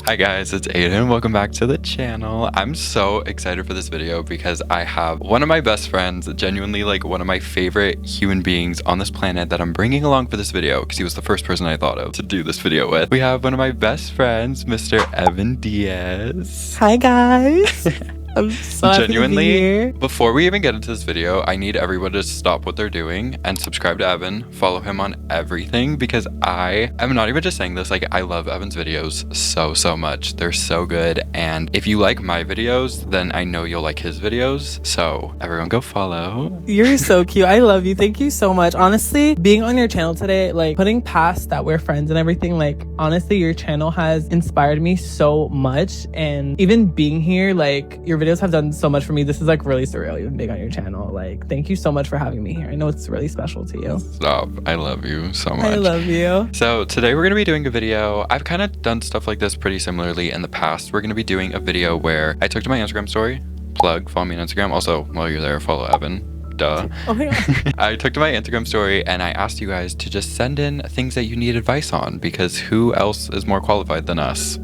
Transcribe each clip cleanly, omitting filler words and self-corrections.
Hi guys, it's Aiden. Welcome back to the channel. I'm so excited for this video because I have one of my best friends, genuinely like one of my favorite human beings on this planet that I'm bringing along for this video because he was the first person I thought of to do this video with. We have one of my best friends, Mr. Evan Diaz. Hi guys. I'm so genuinely, before we even get into this video, I need everyone to stop what they're doing and subscribe to Evan. Follow him on everything because I'm not even just saying this, like I love Evan's videos so much. They're so good, and if you like my videos, then I know you'll like his videos. So everyone go follow. You're so cute. I love you. Thank you so much. Honestly, being on your channel today, like putting past that we're friends and everything, like honestly, your channel has inspired me so much, and even being here, like your videos have done so much for me. This is like really surreal, even being on your channel. Like, thank you so much for having me here. I know it's really special to you. Stop. I love you so much. I love you. So today we're going to be doing a video. I've kind of done stuff like this pretty similarly in the past. We're going to be doing a video where I took to my Instagram story. Plug, follow me on Instagram. Also, while you're there, follow Evan. Duh. Oh my God. I took to my Instagram story and I asked you guys to just send in things that you need advice on, because who else is more qualified than us?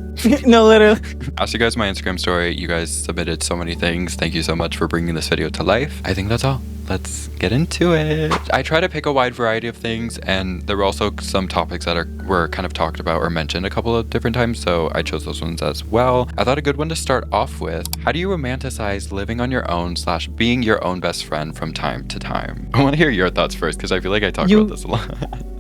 No, literally. Asked you guys my Instagram story. You guys submitted so many things. Thank you so much for bringing this video to life. I think that's all. Let's get into it. I try to pick a wide variety of things, and there were also some topics that were kind of talked about or mentioned a couple of different times, so I chose those ones as well. I thought a good one to start off with: how do you romanticize living on your own / being your own best friend from time to time? I want to hear your thoughts first, because I feel like I talk about this a lot.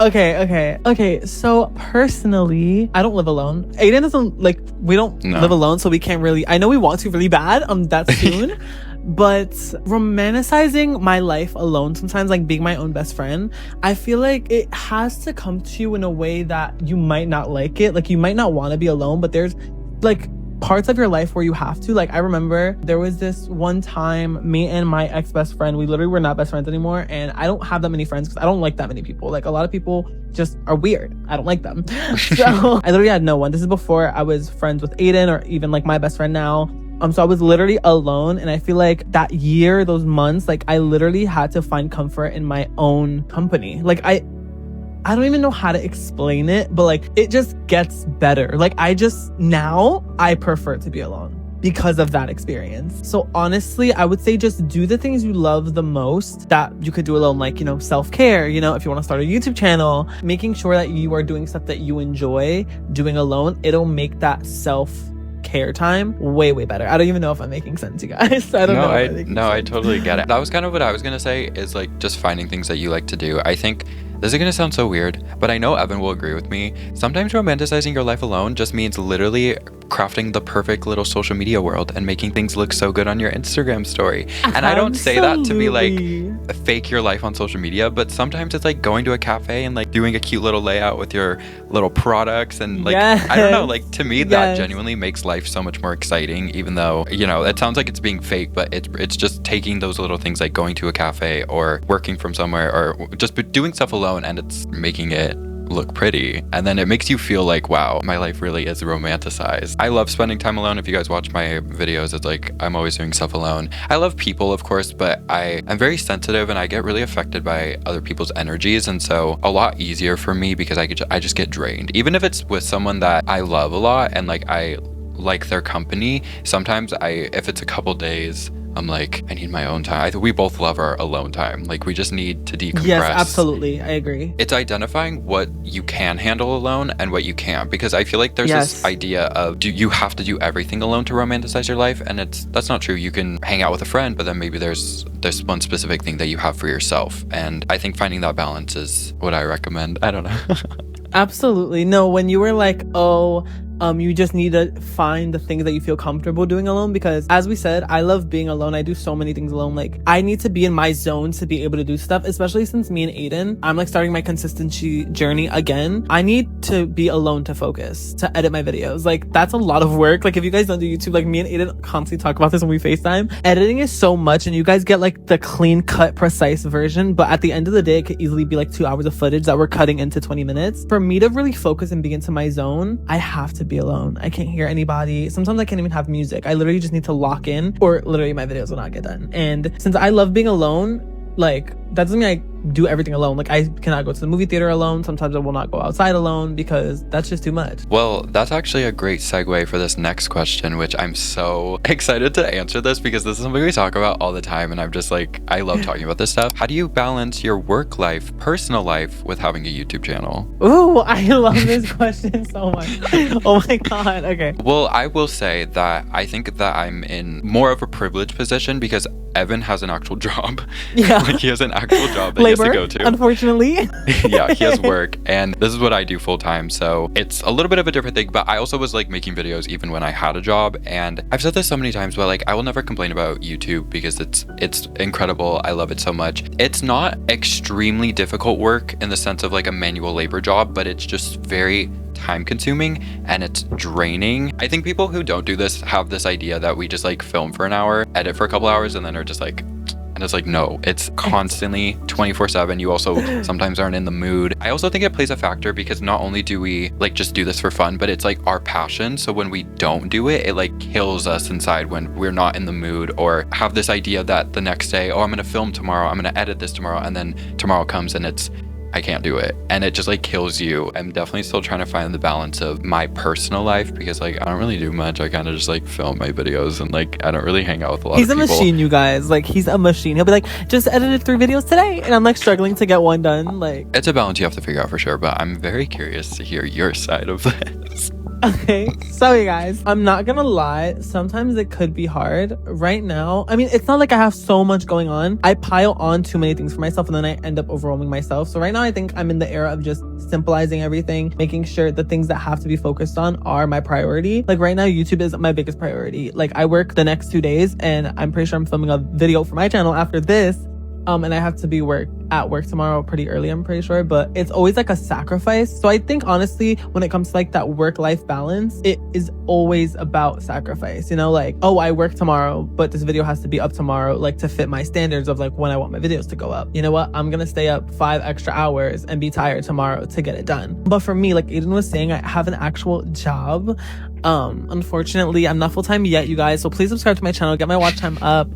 Okay. So personally, I don't live alone. Aiden doesn't, like, we don't live alone, so we can't really, I know we want to really bad that soon. But romanticizing my life alone sometimes, like being my own best friend, I feel like it has to come to you in a way that you might not like it. Like, you might not want to be alone, but there's like parts of your life where you have to. Like, I remember there was this one time, me and my ex-best friend, we literally were not best friends anymore, and I don't have that many friends because I don't like that many people. Like, a lot of people just are weird. I don't like them. So I literally had no one. This is before I was friends with Aiden or even like my best friend now. So I was literally alone, and I feel like that year, those months, like I literally had to find comfort in my own company. Like I don't even know how to explain it, but like it just gets better. Like now I prefer to be alone because of that experience. So honestly, I would say just do the things you love the most that you could do alone, like, self-care, if you want to start a YouTube channel, making sure that you are doing stuff that you enjoy doing alone. It'll make that self-care time way better. I don't even know if I'm making sense, you guys. I don't know. I totally get it. That was kind of what I was gonna say, is like just finding things that you like to do. I think this is gonna sound so weird, but I know Evan will agree with me. Sometimes romanticizing your life alone just means literally crafting the perfect little social media world and making things look so good on your Instagram story. And I don't say that to be like fake your life on social media, but sometimes it's like going to a cafe and like doing a cute little layout with your little products and like, I don't know, like to me that genuinely makes life so much more exciting, even though, it sounds like it's being fake, but it's just taking those little things like going to a cafe or working from somewhere or just doing stuff alone, and it's making it look pretty, and then it makes you feel like, wow, my life really is romanticized. I love spending time alone. If you guys watch my videos, it's like I'm always doing stuff alone. I love people, of course, but I'm very sensitive and I get really affected by other people's energies, and so a lot easier for me because I just get drained, even if it's with someone that I love a lot and like I like their company. Sometimes if it's a couple days, I'm like, I need my own time. We both love our alone time. Like, we just need to decompress. Yes, absolutely. I agree. It's identifying what you can handle alone and what you can't. Because I feel like there's this idea of, you have to do everything alone to romanticize your life? And that's not true. You can hang out with a friend, but then maybe there's one specific thing that you have for yourself. And I think finding that balance is what I recommend. I don't know. Absolutely. No, when you were like, you just need to find the things that you feel comfortable doing alone, because as we said, I love being alone. I do so many things alone. Like, I need to be in my zone to be able to do stuff, especially since me and Aiden, I'm like starting my consistency journey again. I need to be alone to focus, to edit my videos. Like, that's a lot of work. Like, if you guys don't do YouTube, like me and Aiden constantly talk about this when we FaceTime. Editing is so much, and you guys get like the clean cut, precise version, but at the end of the day, it could easily be like 2 hours of footage that we're cutting into 20 minutes. For me to really focus and be into my zone, I have to be alone. I can't hear anybody. Sometimes I can't even have music. I literally just need to lock in, or literally my videos will not get done. And since I love being alone, like that doesn't mean I do everything alone. Like, I cannot go to the movie theater alone. Sometimes I will not go outside alone because that's just too much. Well, that's actually a great segue for this next question, which I'm so excited to answer this because this is something we talk about all the time, and I'm just like, I love talking about this stuff. How do you balance your work life, personal life with having a YouTube channel? Ooh, I love this question so much. Oh my god. Okay. Well, I will say that I think that I'm in more of a privileged position because Evan has an actual job. Yeah. Like, he has an actual job that Labor, he has to go to. Unfortunately. Yeah, he has work, and this is what I do full time, so it's a little bit of a different thing. But I also was like making videos even when I had a job, and I've said this so many times, but like, I will never complain about YouTube because it's incredible. I love it so much. It's not extremely difficult work in the sense of like a manual labor job, but it's just very time consuming and it's draining. I think people who don't do this have this idea that we just like film for an hour, edit for a couple hours, and then are just like, and it's like, no, it's constantly 24/7. You also sometimes aren't in the mood. I also think it plays a factor because not only do we like just do this for fun, but it's like our passion. So when we don't do it, it like kills us inside when we're not in the mood or have this idea that the next day, oh, I'm gonna film tomorrow, I'm gonna edit this tomorrow, and then tomorrow comes and it's, I can't do it. And it just like kills you. I'm definitely still trying to find the balance of my personal life because like I don't really do much. I kind of just like film my videos and like I don't really hang out with a lot of people. He's a machine, you guys. Like, he's a machine. He'll be like, just edited 3 videos today. And I'm like struggling to get one done. Like, it's a balance you have to figure out for sure, but I'm very curious to hear your side of this. okay, so you guys, I'm not gonna lie, sometimes it could be hard. Right now, I mean, it's not like I have so much going on. I pile on too many things for myself and then I end up overwhelming myself. So right now I think I'm in the era of just simplifying everything, making sure the things that have to be focused on are my priority. Like right now, YouTube is my biggest priority. Like, I work the next 2 days and I'm pretty sure I'm filming a video for my channel after this. And I have to be at work tomorrow pretty early, I'm pretty sure, but it's always like a sacrifice. So I think honestly, when it comes to like that work-life balance, it is always about sacrifice, you know, like, oh, I work tomorrow, but this video has to be up tomorrow, like to fit my standards of like when I want my videos to go up. You know what? I'm gonna stay up 5 extra hours and be tired tomorrow to get it done. But for me, like Aiden was saying, I have an actual job. Unfortunately, I'm not full-time yet, you guys, so please subscribe to my channel, get my watch time up.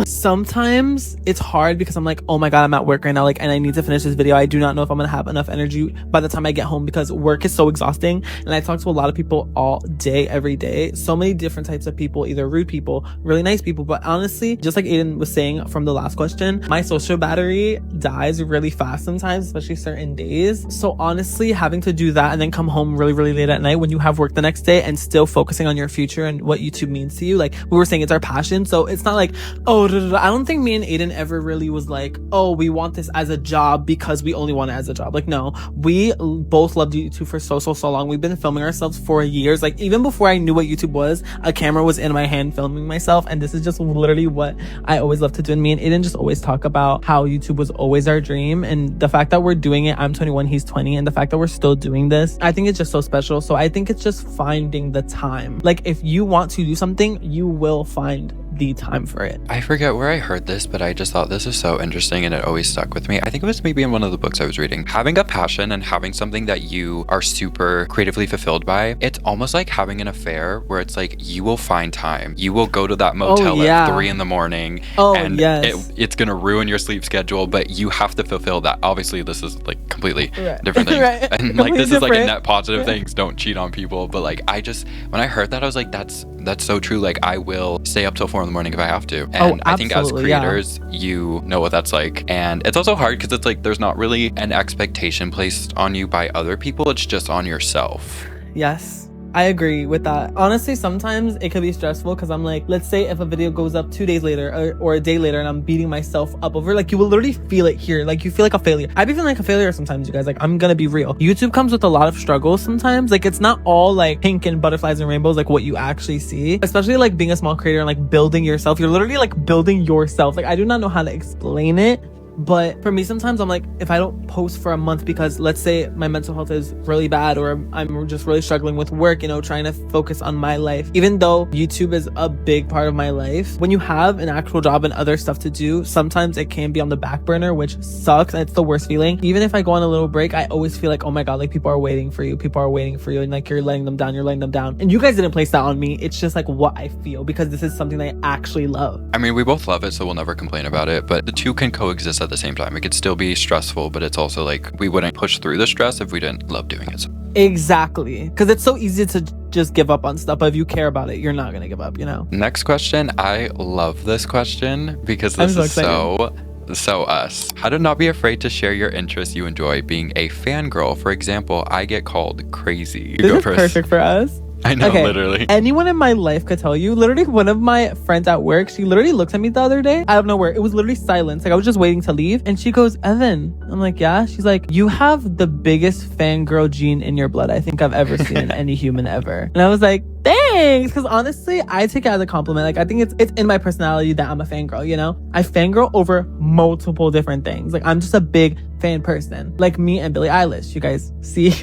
Sometimes it's hard because I'm like, oh my god, I'm at work right now, like, and I need to finish this video. I do not know if I'm gonna have enough energy by the time I get home because work is so exhausting, and I talk to a lot of people all day, every day. So many different types of people, either rude people, really nice people, but honestly, just like Aiden was saying from the last question, my social battery dies really fast sometimes, especially certain days. So honestly, having to do that and then come home really, really late at night when you have work the next day and still focusing on your future and what YouTube means to you, like we were saying, it's our passion. So it's not like, oh, I don't think me and Aiden ever really was like, oh, we want this as a job because we only want it as a job. Like, no, we both loved YouTube for so long. We've been filming ourselves for years. Like, even before I knew what YouTube was, a camera was in my hand filming myself, and this is just literally what I always love to do. And me and Aiden just always talk about how YouTube was always our dream, and the fact that we're doing it, I'm 21, he's 20, and the fact that we're still doing this, I think it's just so special. So I think it's just finding the time. Like, if you want to do something, you will find the time for it. I forget where I heard this, but I just thought this is so interesting and it always stuck with me. I think it was maybe in one of the books I was reading. Having a passion and having something that you are super creatively fulfilled by, it's almost like having an affair where it's like you will find time. You will go to that motel at 3 in the morning and it's gonna ruin your sleep schedule, but you have to fulfill that. Obviously, this is like completely different things. Right. And like this is like a net positive things. Don't cheat on people. But like when I heard that, I was like, that's so true. Like, I will stay up till 4 in the morning if I have to. And I think as creators, you know what that's like. And it's also hard because it's like there's not really an expectation placed on you by other people. It's just on yourself. Yes. I agree with that. Honestly, sometimes it could be stressful because I'm like, let's say if a video goes up 2 days later or a day later and I'm beating myself up over, like, you will literally feel it here. Like, you feel like a failure. I be feeling like a failure sometimes, you guys. Like, I'm gonna be real. YouTube comes with a lot of struggles sometimes. Like, it's not all like pink and butterflies and rainbows, like what you actually see. Especially like being a small creator and like building yourself. You're literally like building yourself. Like, I do not know how to explain it. But for me, sometimes I'm like, if I don't post for a month because let's say my mental health is really bad or I'm just really struggling with work, you know, trying to focus on my life, even though YouTube is a big part of my life, when you have an actual job and other stuff to do, sometimes it can be on the back burner, which sucks. And it's the worst feeling. Even if I go on a little break, I always feel like, oh my God, like people are waiting for you. People are waiting for you. And like, you're letting them down. And you guys didn't place that on me. It's just like what I feel because this is something that I actually love. I mean, we both love it, so we'll never complain about it, but the two can coexist at at the same time. It could still be stressful, but it's also like we wouldn't push through the stress if we didn't love doing it. Exactly. Because it's so easy to just give up on stuff, but if you care about it, you're not gonna give up, you know? Next question. I love this question because this is so us. How to not be afraid to share your interests you enjoy being a fangirl. For example, I get called crazy. This is perfect for us. I know, literally. Anyone in my life could tell you. Literally, one of my friends at work, she literally looked at me the other day out of nowhere. It was literally silence. Like, I was just waiting to leave. And she goes, Evan. I'm like, yeah. She's like, you have the biggest fangirl gene in your blood I think I've ever seen in any human ever. And I was like, thanks. Because honestly, I take it as a compliment. Like, I think it's in my personality that I'm a fangirl, you know? I fangirl over multiple different things. Like, I'm just a big fan person. Like me and Billie Eilish. You guys see...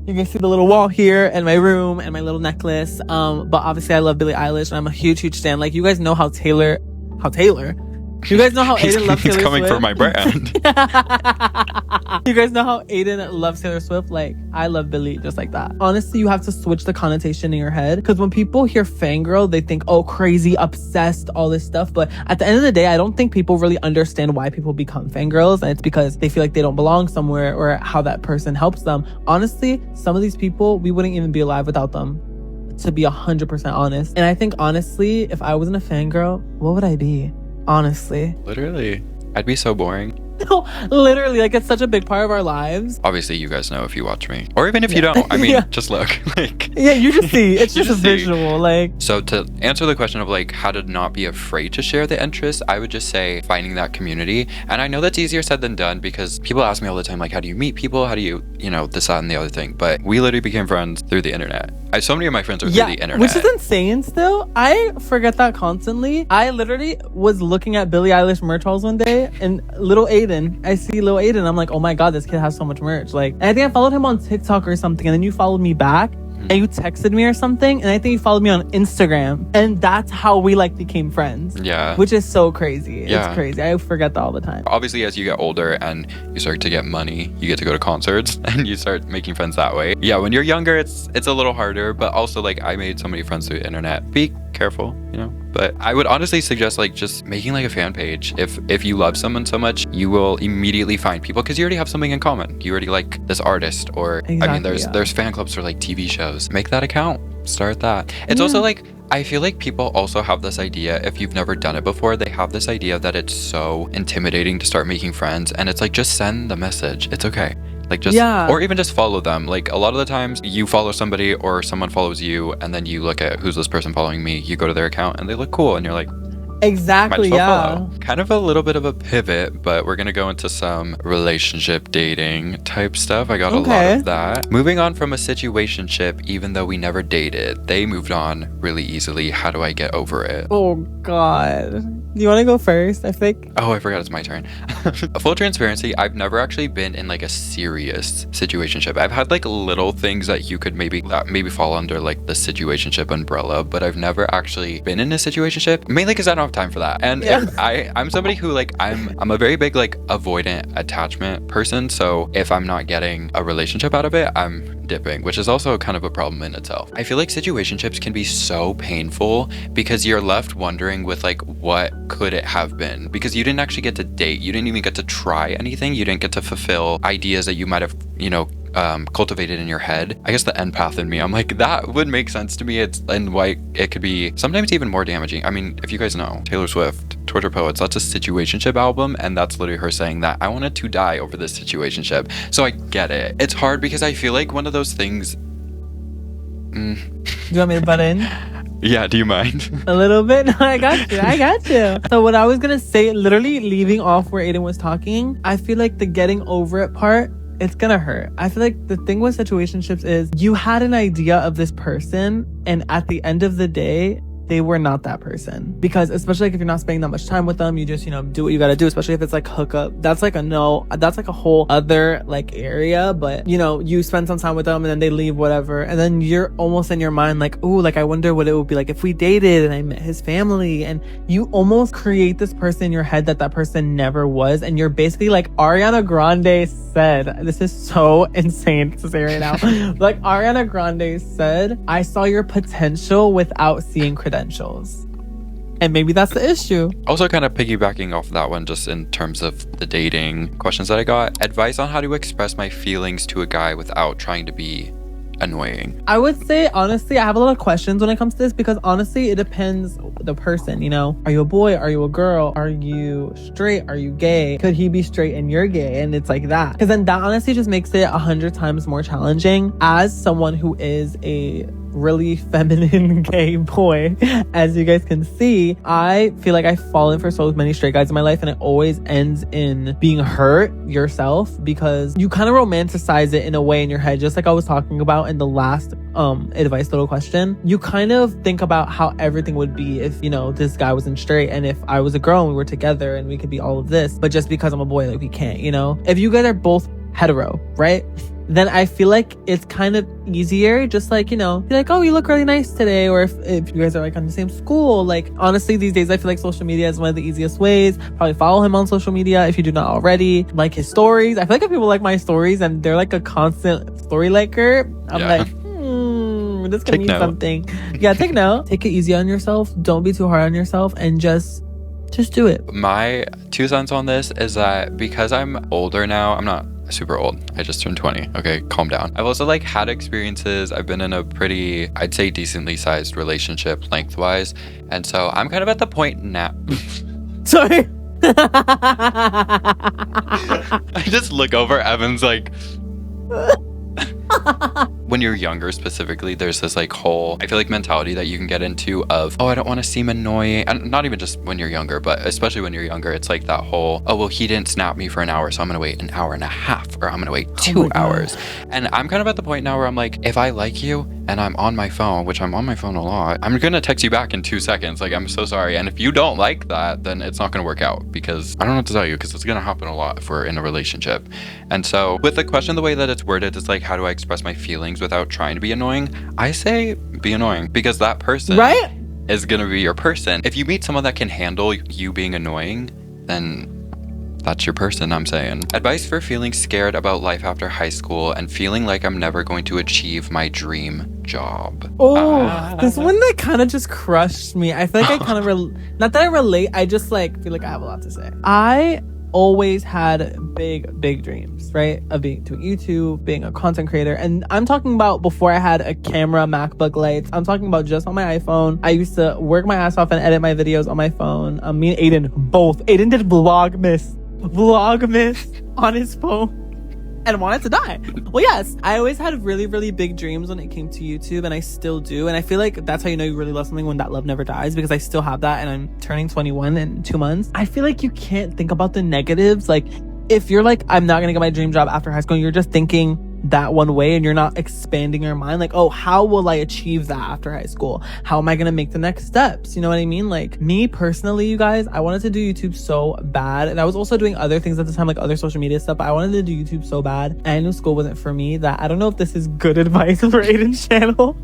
You can see the little wall here and my room and my little necklace. But obviously I love Billie Eilish and I'm a huge stan. Like, you guys know how Taylor, you guys know how Aiden loves Taylor Swift? He's coming for my brand. You guys know how Aiden loves Taylor Swift? Like, I love Billie just like that. Honestly, you have to switch the connotation in your head. Because when people hear fangirl, they think, oh, crazy, obsessed, all this stuff. But at the end of the day, I don't think people really understand why people become fangirls. And it's because they feel like they don't belong somewhere or how that person helps them. Honestly, some of these people, we wouldn't even be alive without them. To be 100% honest. And I think, honestly, if I wasn't a fangirl, what would I be? Honestly. Literally. I'd be so boring. No, literally, like, it's such a big part of our lives. Obviously, you guys know if you watch me. Or even if you don't. I mean, just look. Like, yeah, you just see. It's just a visual. Like, so to answer the question of like how to not be afraid to share the interests, I would just say finding that community. And I know that's easier said than done because people ask me all the time, like, how do you meet people? How do you, this, that, and the other thing? But we literally became friends through the internet. So many of my friends are through the internet. Which is insane still. I forget that constantly. I literally was looking at Billie Eilish merch hauls one day and little Aiden, I see little Aiden. I'm like, oh my God, this kid has so much merch. Like, and I think I followed him on TikTok or something. And then you followed me back and you texted me or something. And I think you followed me on Instagram. And that's how we like became friends. Yeah. Which is so crazy. Yeah. It's crazy. I forget that all the time. Obviously, as you get older and you start to get money, you get to go to concerts and you start making friends that way. Yeah, when you're younger, it's a little harder. But also, like, I made so many friends through the internet. Be careful, but I would honestly suggest like just making like a fan page. If you love someone so much, you will immediately find people because you already have something in common. You already like this artist, or exactly, I mean, there's fan clubs for like TV shows. Make that account, start that. It's also like, I feel like people also have this idea, if you've never done it before, they have this idea that it's so intimidating to start making friends, and it's like, just send the message, it's okay. Like, just, or even just follow them. Like, a lot of the times you follow somebody or someone follows you, and then you look at who's this person following me, you go to their account and they look cool and you're like, exactly, follow. Kind of a little bit of a pivot, but we're gonna go into some relationship dating type stuff. I got a lot of that. Moving on from a situationship, even though we never dated, they moved on really easily. How do I get over it? Oh God. Do you want to go first? I think. Oh, I forgot it's my turn. Full transparency, I've never actually been in like a serious situationship. I've had like little things that you could maybe fall under like the situationship umbrella, but I've never actually been in a situationship, mainly because I don't have time for that. And I'm somebody who like, I'm a very big like avoidant attachment person. So if I'm not getting a relationship out of it, I'm dipping, which is also kind of a problem in itself. I feel like situationships can be so painful because you're left wondering with like, what could it have been? Because you didn't actually get to date. You didn't even get to try anything. You didn't get to fulfill ideas that you might have, cultivated in your head. I guess the empath in me, I'm like, that would make sense to me. And why it could be sometimes even more damaging. I mean, if you guys know Taylor Swift, Torture Poets, that's a situationship album, and that's literally her saying that I wanted to die over this situationship. So I get it. It's hard because I feel like one of those things. Do you want me to butt in? Yeah, do you mind? A little bit? No, I got you. So what I was gonna say, literally leaving off where Aiden was talking, I feel like the getting over it part, it's gonna hurt. I feel like the thing with situationships is you had an idea of this person, and at the end of the day, they were not that person. Because especially like if you're not spending that much time with them, you just, do what you gotta do, especially if it's like hookup. That's like that's like a whole other like area. But you spend some time with them and then they leave, whatever. And then you're almost in your mind like, ooh, like I wonder what it would be like if we dated and I met his family. And you almost create this person in your head that person never was. And you're basically like Ariana Grande said, this is so insane to say right now. Like Ariana Grande said, I saw your potential without seeing credentials. And maybe that's the issue. Also, kind of piggybacking off that one, just in terms of the dating questions that I got, advice on how to express my feelings to a guy without trying to be annoying. I would say, honestly, I have a lot of questions when it comes to this, because honestly, it depends the person, you know? Are you a boy? Are you a girl? Are you straight? Are you gay? Could he be straight and you're gay? And it's like that. Because then that honestly just makes it 100 times more challenging. As someone who is a really feminine gay boy, as you guys can see, I feel like I've fallen for so many straight guys in my life, and it always ends in being hurt yourself, because you kind of romanticize it in a way in your head, just like I was talking about in the last advice little question. You kind of think about how everything would be if, you know, this guy wasn't straight, and if I was a girl and we were together and we could be all of this, but just because I'm a boy, like, we can't, you know? If you guys are both hetero, right, then I feel like it's kind of easier, just like, you know, be like, oh, you look really nice today. Or if you guys are like on the same school, like, honestly, these days I feel like social media is one of the easiest ways. Probably follow him on social media if you do not already. Like his stories. I feel like if people like my stories and they're like a constant story liker, I'm like, this could mean something. Yeah, take note. Take it easy on yourself. Don't be too hard on yourself, and just do it. My 2 cents on this is that because I'm older now, I'm not super old. I just turned 20. Okay, calm down. I've also like had experiences. I've been in a pretty, I'd say, decently sized relationship lengthwise. And so I'm kind of at the point now. Sorry. I just look over Evan's like... When you're younger specifically, there's this like whole, I feel like, mentality that you can get into of, oh, I don't want to seem annoying. And not even just when you're younger, but especially when you're younger, it's like that whole, oh, well, he didn't snap me for an hour, so I'm gonna wait an hour and a half, or I'm gonna wait 2 hours. And I'm kind of at the point now where I'm like, if I like you and I'm on my phone, which I'm on my phone a lot, I'm gonna text you back in 2 seconds. Like, I'm so sorry. And if you don't like that, then it's not gonna work out, because I don't know what to tell you, because it's gonna happen a lot if we're in a relationship. And so with the question, the way that it's worded, it's like, how do I express my feelings without trying to be annoying? I say be annoying, because that person is gonna be your person. If you meet someone that can handle you being annoying, then that's your person, I'm saying. Advice for feeling scared about life after high school and feeling like I'm never going to achieve my dream job. Oh, this one that kind of just crushed me. I feel like I kind of not that I relate, I just like feel like I have a lot to say. I always had big dreams, right? Of doing YouTube, being a content creator. And I'm talking about before I had a camera, MacBook lights. I'm talking about just on my iPhone. I used to work my ass off and edit my videos on my phone. Me and Aiden both. Aiden did Vlogmas on his phone and wanted to die. Well, yes, I always had really big dreams when it came to YouTube, and I still do. And I feel like that's how you know you really love something, when that love never dies, because I still have that, and I'm turning 21 in 2 months. I feel like you can't think about the negatives. Like, if you're like, I'm not gonna get my dream job after high school, you're just thinking that one way, and you're not expanding your mind like, oh, how will I achieve that after high school? How am I gonna make the next steps? You know what I mean? Like, me personally, you guys, I wanted to do YouTube so bad, and I was also doing other things at the time, like other social media stuff, but I wanted to do YouTube so bad, and I knew school wasn't for me. That I don't know if this is good advice for Aiden's channel.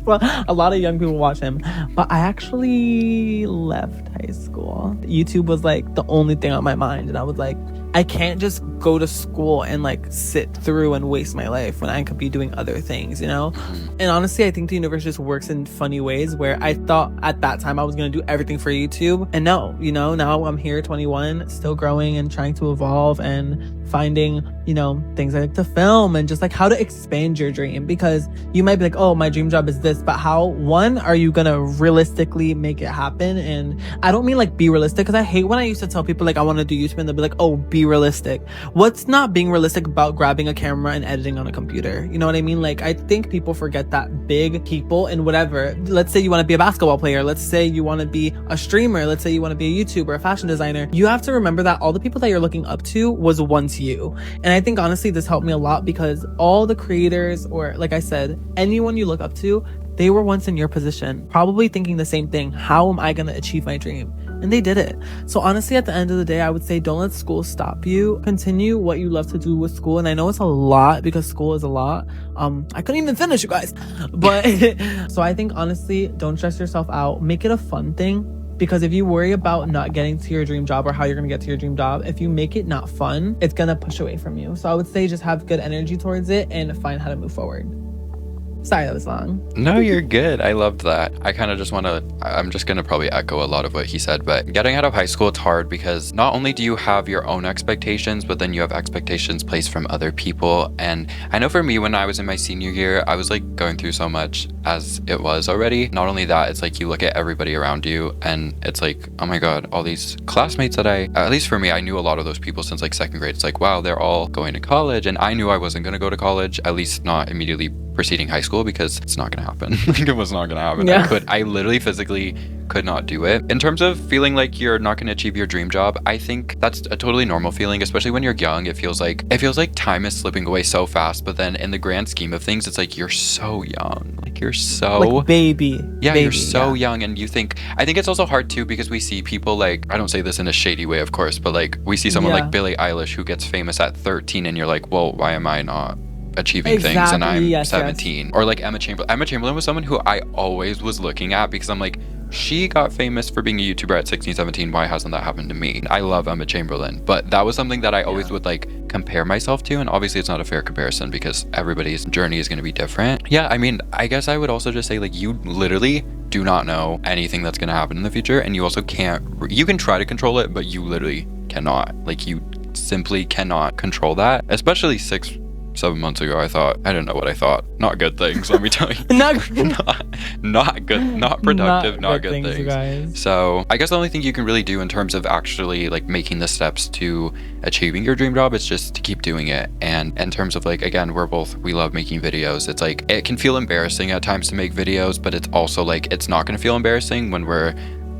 Well, a lot of young people watch him, but I actually left high school. YouTube was like the only thing on my mind, and I was like, I can't just go to school and like sit through and waste my life when I could be doing other things, you know? And honestly, I think the universe just works in funny ways, where I thought at that time I was gonna do everything for YouTube, and no, you know, now I'm here, 21, still growing and trying to evolve and finding, you know, things I like to film, and just like how to expand your dream, because you might be like, oh, my dream job is this, but how, one, are you gonna realistically make it happen? And I don't mean like be realistic, because I hate when I used to tell people like I want to do YouTube and they'll be like, oh, be realistic. What's not being realistic about grabbing a camera and editing on a computer? You know what I mean? Like, I think people forget that big people and whatever. Let's say you want to be a basketball player. Let's say you want to be a streamer. Let's say you want to be a YouTuber, a fashion designer. You have to remember that all the people that you're looking up to was once you. And I think honestly this helped me a lot, because all the creators, or like I said, anyone you look up to, they were once in your position, probably thinking the same thing. How am I going to achieve my dream? And they did it. So honestly, at the end of the day, I would say don't let school stop you. Continue what you love to do with school. And I know it's a lot, because school is a lot. I couldn't even finish, you guys. But so I think honestly, don't stress yourself out. Make it a fun thing. Because if you worry about not getting to your dream job, or how you're going to get to your dream job, if you make it not fun, it's going to push away from you. So I would say just have good energy towards it and find how to move forward. Sorry that was long. No, you're good. I loved that. I'm just going to probably echo a lot of what he said, but getting out of high school, it's hard because not only do you have your own expectations, but then you have expectations placed from other people. And I know for me, when I was in my senior year, I was like going through so much as it was already. Not only that, it's like you look at everybody around you and it's like, oh my God, all these classmates that at least for me, I knew a lot of those people since like second grade. It's like, wow, they're all going to college. And I knew I wasn't going to go to college, at least not immediately preceding high school, because it's not gonna happen. Like, it was not gonna happen. Yeah. I literally physically could not do it. In terms of feeling like you're not gonna achieve your dream job, I think that's a totally normal feeling, especially when you're young. It feels like time is slipping away so fast, but then in the grand scheme of things, it's like you're so young. Like, you're so like baby. Yeah, baby, you're so young, and I think it's also hard too, because we see people like, I don't say this in a shady way, of course, but like we see someone like Billie Eilish who gets famous at 13, and you're like, well, why am I not achieving things and I'm 17? Or like Emma Chamberlain was someone who I always was looking at, because I'm like, she got famous for being a YouTuber at 16, 17. Why hasn't that happened to me? I love Emma Chamberlain, but that was something that I always would like compare myself to. And obviously it's not a fair comparison because everybody's journey is going to be different. Yeah, I mean, I guess I would also just say, like, you literally do not know anything that's going to happen in the future. And you also you can try to control it, but you literally cannot. Like, you simply cannot control that. Especially 7 months ago, I don't know what I thought. Not good things, let me tell you. not good, not productive, not good things. You guys. So I guess the only thing you can really do in terms of actually like making the steps to achieving your dream job is just to keep doing it. And in terms of like, again, we love making videos. It's like, it can feel embarrassing at times to make videos, but it's also like, it's not going to feel embarrassing when we're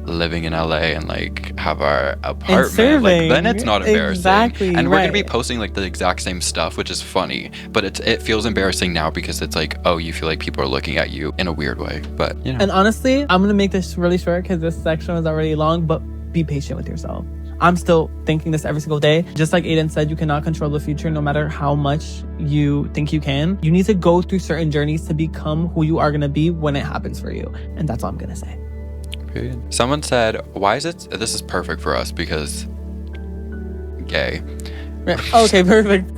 living in LA and like have our apartment. Like, then it's not embarrassing. Exactly, and we're gonna be posting like the exact same stuff, which is funny, but it feels embarrassing now because it's like, oh, you feel like people are looking at you in a weird way. But you know. And honestly, I'm gonna make this really short because this section is already long, but be patient with yourself. I'm still thinking this every single day. Just like Aiden said, you cannot control the future no matter how much you think you can. You need to go through certain journeys to become who you are gonna be when it happens for you. And that's all I'm gonna say. Someone said, this is perfect for us because gay. Okay, perfect.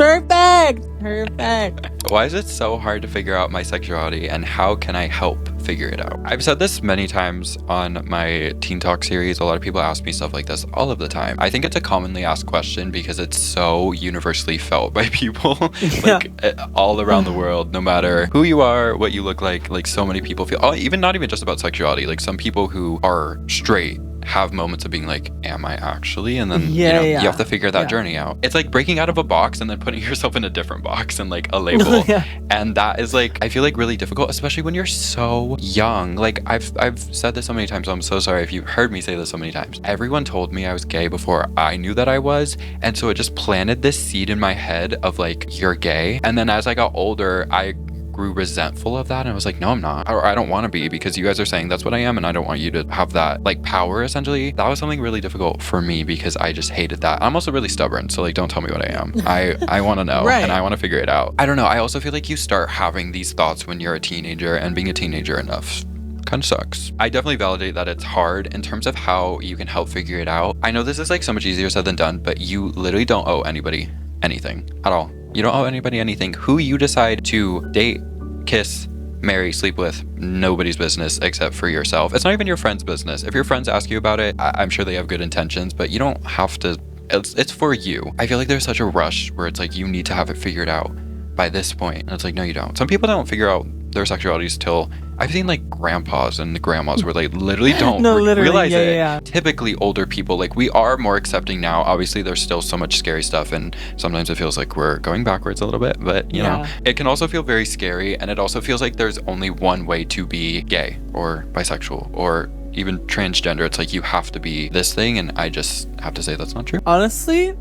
Why is it so hard to figure out my sexuality, and how can I help figure it out? I've said this many times on my Teen Talk series. A lot of people ask me stuff like this all of the time. I think it's a commonly asked question because it's so universally felt by people like all around the world, no matter who you are, what you look like so many people feel, not even just about sexuality. Like, some people who are straight have moments of being like, am I actually? And then you have to figure that journey out. It's like breaking out of a box and then putting yourself in a different box and like a label. And that is like, I feel like really difficult, especially when you're so young. Like, I've said this so many times, so I'm so sorry if you've heard me say this so many times. Everyone told me I was gay before I knew that I was, and so it just planted this seed in my head of like, you're gay. And then as I got older, I grew resentful of that, and I was like, no, I'm not, or I don't want to be, because you guys are saying that's what I am, and I don't want you to have that like power. Essentially, that was something really difficult for me because I just hated that. I'm also really stubborn, so like, don't tell me what I am. I want to know, and I want to figure it out. I don't know, I also feel like you start having these thoughts when you're a teenager, and being a teenager enough kind of sucks. I definitely validate that it's hard. In terms of how you can help figure it out, I know this is like so much easier said than done, but you literally don't owe anybody anything at all. You don't owe anybody anything. Who you decide to date, kiss, marry, sleep with, nobody's business except for yourself. It's not even your friend's business. If your friends ask you about it, I'm sure they have good intentions, but you don't have to. It's for you. I feel like there's such a rush where it's like, you need to have it figured out by this point. And it's like, no, you don't. Some people don't figure out their sexualities till, I've seen like grandpas and grandmas where they literally don't realize it. Yeah. Typically older people, like, we are more accepting now. Obviously there's still so much scary stuff, and sometimes it feels like we're going backwards a little bit, but you know, it can also feel very scary. And it also feels like there's only one way to be gay or bisexual or even transgender. It's like, you have to be this thing, and I just have to say that's not true. Honestly,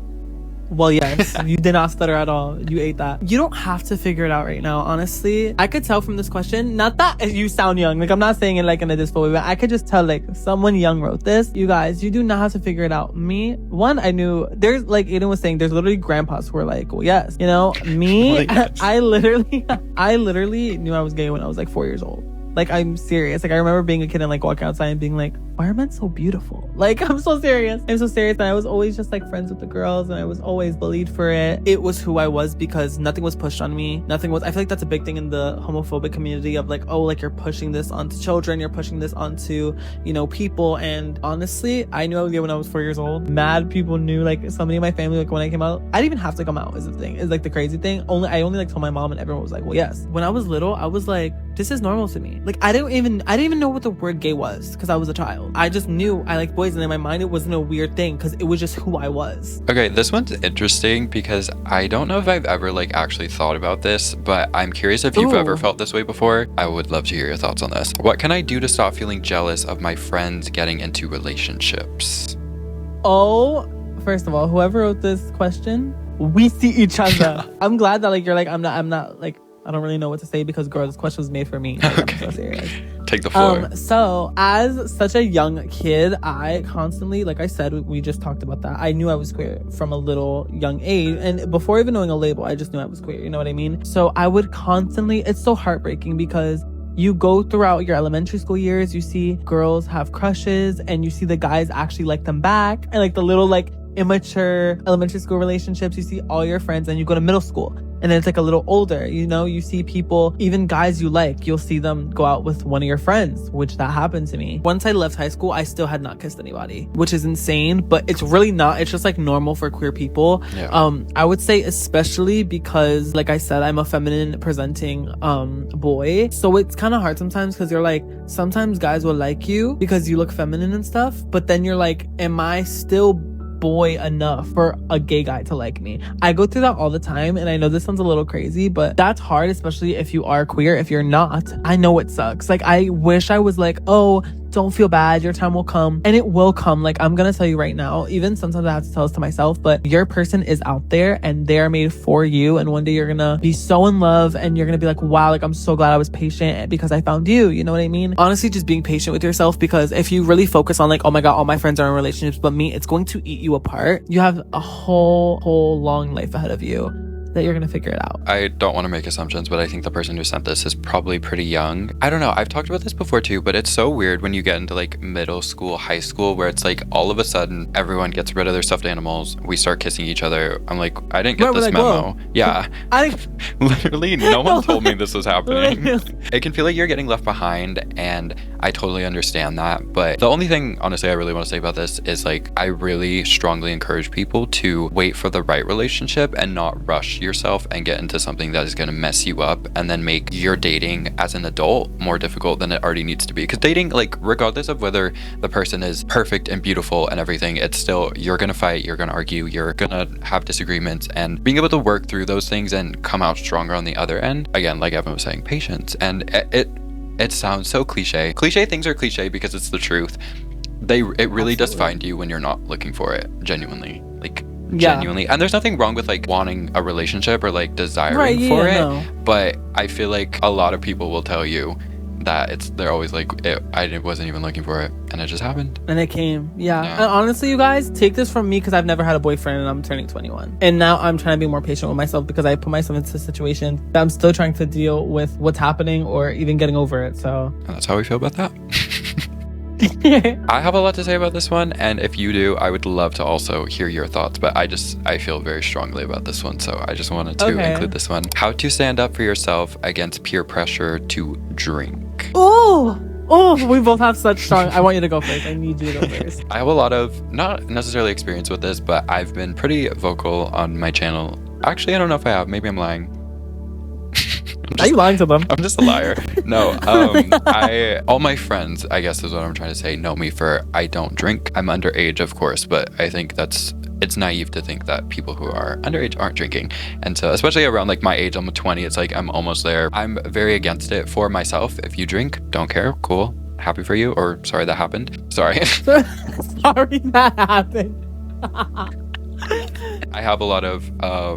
well, yes, you did not stutter at all. You ate that. You don't have to figure it out right now, honestly. I could tell from this question, not that you sound young. Like, I'm not saying it like in a dispo way, but I could just tell, like, someone young wrote this. You guys, you do not have to figure it out. Me, one, I knew, there's, like Aiden was saying, there's literally grandpas who are like, well, yes. You know, me, I literally knew I was gay when I was like 4 years old. Like, I'm serious. Like, I remember being a kid and like walking outside and being like, why are men so beautiful? Like, I'm so serious. I'm so serious. And I was always just like friends with the girls, and I was always bullied for it. It was who I was because nothing was pushed on me. Nothing was, I feel like that's a big thing in the homophobic community of like, oh, like you're pushing this onto children, you're pushing this onto, you know, people. And honestly, I knew I was gay when I was 4 years old. Mad people knew, like somebody in my family, like when I came out, I didn't even have to come out, is the thing. Is like the crazy thing. I only like told my mom, and everyone was like, well, yes. When I was little, I was like, this is normal to me. Like, I didn't even know what the word gay was because I was a child. I just knew I liked boys, and in my mind it wasn't a weird thing because it was just who I was. Okay, this one's interesting because I don't know if I've ever like actually thought about this, but I'm curious if you've ever felt this way before. I would love to hear your thoughts on this. What can I do to stop feeling jealous of my friends getting into relationships? Oh, first of all, whoever wrote this question, we see each other. I'm glad that like you're like, I'm not like, I don't really know what to say because girl, this question was made for me. Like, okay. I'm so serious. Take the floor. So as such a young kid, I constantly, like I said, we just talked about that. I knew I was queer from a little young age. And before even knowing a label, I just knew I was queer. You know what I mean? So I would constantly, it's so heartbreaking because you go throughout your elementary school years, you see girls have crushes and you see the guys actually like them back. And like the little like immature elementary school relationships, you see all your friends, and you go to middle school. And then it's like a little older, you know, you see people, even guys you like, you'll see them go out with one of your friends, which that happened to me. Once I left high school, I still had not kissed anybody, which is insane, but it's really not. It's just like normal for queer people. Yeah. I would say especially because, like I said, I'm a feminine presenting boy. So it's kind of hard sometimes because you're like, sometimes guys will like you because you look feminine and stuff, but then you're like, am I still boy enough for a gay guy to like me? I go through that all the time, and I know this sounds a little crazy, but that's hard, especially if you are queer. If you're not, I know it sucks. Like, I wish I was like, oh, don't feel bad, your time will come, and it will come. Like, I'm gonna tell you right now, even sometimes I have to tell this to myself, but your person is out there and they're made for you, and one day you're gonna be so in love and you're gonna be like, wow, like I'm so glad I was patient because I found you. You know what I mean? Honestly, just being patient with yourself, because if you really focus on like, oh my god, all my friends are in relationships but me, it's going to eat you apart. You have a whole long life ahead of you that you're gonna figure it out. I don't want to make assumptions, but I think the person who sent this is probably pretty young. I don't know, I've talked about this before too, but it's so weird when you get into like middle school, high school, where it's like all of a sudden everyone gets rid of their stuffed animals, we start kissing each other. I'm like, I didn't get this like, memo. whoa. Yeah. Literally no one told me this was happening. It can feel like you're getting left behind, and I totally understand that. But the only thing honestly I really want to say about this is like, I really strongly encourage people to wait for the right relationship and not rush yourself and get into something that is going to mess you up and then make your dating as an adult more difficult than it already needs to be. Because dating, like, regardless of whether the person is perfect and beautiful and everything, it's still, you're going to fight, you're going to argue, you're going to have disagreements, and being able to work through those things and come out stronger on the other end, again, like Evan was saying, patience. And it sounds so cliche. Cliche things are cliche because it's the truth. It really does find you when you're not looking for it, genuinely. Like, genuinely. And there's nothing wrong with like wanting a relationship or like desiring for it. No. But I feel like a lot of people will tell you that they're always like, I wasn't even looking for it, and it just happened. And it came. Yeah. And honestly, you guys, take this from me because I've never had a boyfriend and I'm turning 21. And now I'm trying to be more patient with myself because I put myself into a situation that I'm still trying to deal with what's happening or even getting over it. So and that's how we feel about that. I have a lot to say about this one, and if you do, I would love to also hear your thoughts, but I feel very strongly about this one, so I just wanted to include this one. How to stand up for yourself against peer pressure to drink. Oh, we both have such strong... I want you to go first. I need you to go first. I have a lot of, not necessarily experience with this, but I've been pretty vocal on my channel. Actually, I don't know if I have. Maybe I'm lying. Are you lying to them? I'm just a liar. No, all my friends, I guess is what I'm trying to say, know me for I don't drink. I'm underage, of course, but I think it's naive to think that people who are underage aren't drinking. And so, especially around like my age, I'm 20, it's like I'm almost there. I'm very against it for myself. If you drink, don't care, cool, happy for you, or sorry that happened. Sorry. Sorry that happened. I have a lot of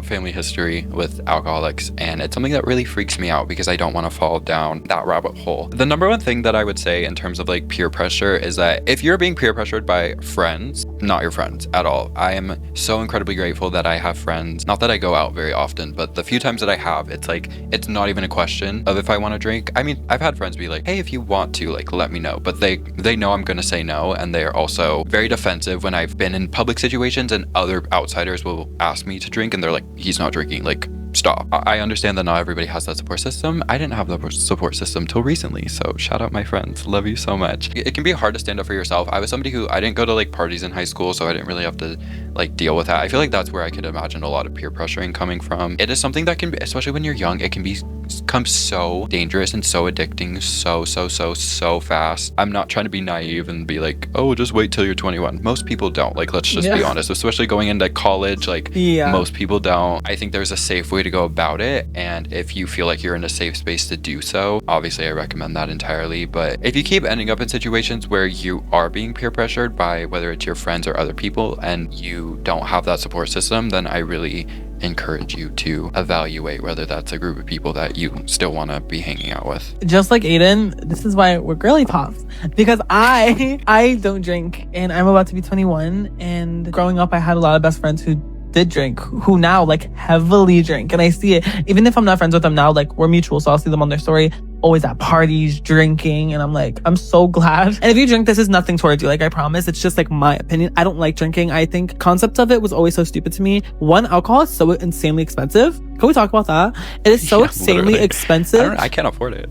family history with alcoholics, and it's something that really freaks me out because I don't want to fall down that rabbit hole. The number one thing that I would say in terms of like peer pressure is that if you're being peer pressured by friends, not your friends at all. I am so incredibly grateful that I have friends. Not that I go out very often, but the few times that I have, it's like, it's not even a question of if I want to drink. I mean, I've had friends be like, hey, if you want to, like, let me know. But they know I'm going to say no. And they're also very defensive when I've been in public situations and other outsiders will ask me to drink and they're like, he's not drinking. Like, stop. I understand that not everybody has that support system. I didn't have the support system till recently, so shout out my friends. Love you so much. It can be hard to stand up for yourself. I was somebody who, I didn't go to like parties in high school, so I didn't really have to like deal with that. I feel like that's where I could imagine a lot of peer pressuring coming from. It is something that can be, especially when you're young, it can become so dangerous and so addicting so fast. I'm not trying to be naive and be like, oh, just wait till you're 21. Most people don't. Like, let's just be honest, especially going into college, like most people don't. I think there's a safe way to go about it, and if you feel like you're in a safe space to do so, obviously I recommend that entirely. But if you keep ending up in situations where you are being peer pressured by whether it's your friends or other people and you don't have that support system, then I really encourage you to evaluate whether that's a group of people that you still want to be hanging out with. Just like Aiden, this is why we're girly pops, because I don't drink, and I'm about to be 21, and growing up I had a lot of best friends who did drink, who now like heavily drink, and I see it even if I'm not friends with them now. Like, we're mutual, so I'll see them on their story always at parties drinking, and I'm like, I'm so glad. And if you drink, this is nothing towards you, like, I promise. It's just like my opinion. I don't like drinking. I think concept of it was always so stupid to me. One, alcohol is so insanely expensive. Can we talk about that? It is so insanely expensive. I can't afford it.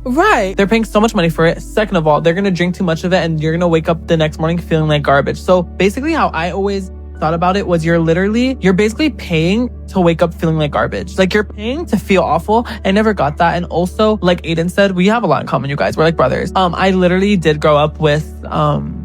Right. They're paying so much money for it. Second of all, they're gonna drink too much of it and you're gonna wake up the next morning feeling like garbage. So basically how I always thought about it was you're basically paying to wake up feeling like garbage. Like, you're paying to feel awful. I never got that. And also, like Aiden said, we have a lot in common, you guys. We're like brothers. I literally did grow up with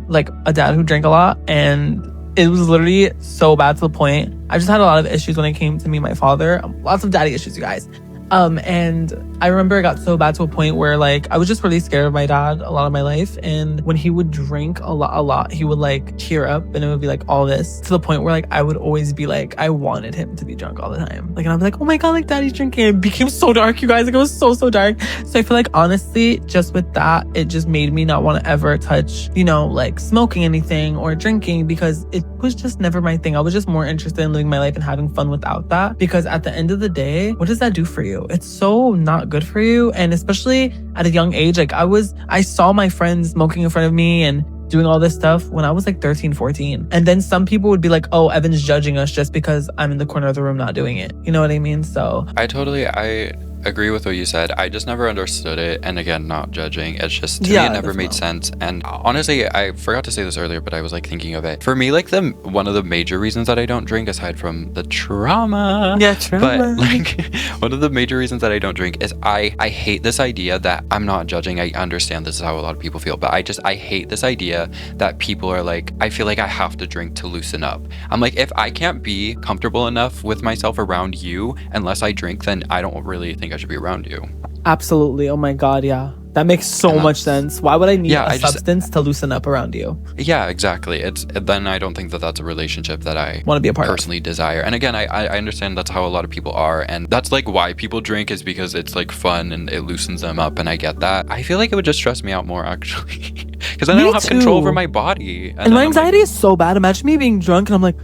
like a dad who drank a lot, and it was literally so bad to the point I just had a lot of issues when it came to me and my father. Lots of daddy issues, you guys. And I remember it got so bad to a point where like I was just really scared of my dad a lot of my life. And when he would drink a lot, he would like tear up, and it would be like all this, to the point where like I would always be like, I wanted him to be drunk all the time. Like, and I'd be like, oh my God, like daddy's drinking. It became so dark, you guys. Like, it was so dark. So I feel like honestly, just with that, it just made me not want to ever touch, you know, like smoking anything or drinking, because it was just never my thing. I was just more interested in living my life and having fun without that. Because at the end of the day, what does that do for you? It's so not good for you. And especially at a young age, like I saw my friends smoking in front of me and doing all this stuff when I was like 13, 14. And then some people would be like, oh, Evan's judging us just because I'm in the corner of the room not doing it. You know what I mean? So I agree with what you said. I just never understood it. And again, not judging. It's just, to me, it never made sense. And honestly, I forgot to say this earlier, but I was like thinking of it. For me, like one of the major reasons that I don't drink, aside from the trauma. Yeah, trauma. But like one of the major reasons that I don't drink is I hate this idea that, I'm not judging. I understand this is how a lot of people feel, but I hate this idea that people are like, I feel like I have to drink to loosen up. I'm like, if I can't be comfortable enough with myself around you unless I drink, then I don't really think I should be around you. Absolutely. Oh my God, yeah. That makes so much sense. Why would I need a substance to loosen up around you? Yeah, exactly. Then I don't think that that's a relationship that I want to be a part personally of. Desire. And again, I understand that's how a lot of people are, and that's like why people drink, is because it's like fun and it loosens them up, and I get that. I feel like it would just stress me out more, actually, because then I don't have control over my body. And my anxiety is so bad. Imagine me being drunk and I'm like,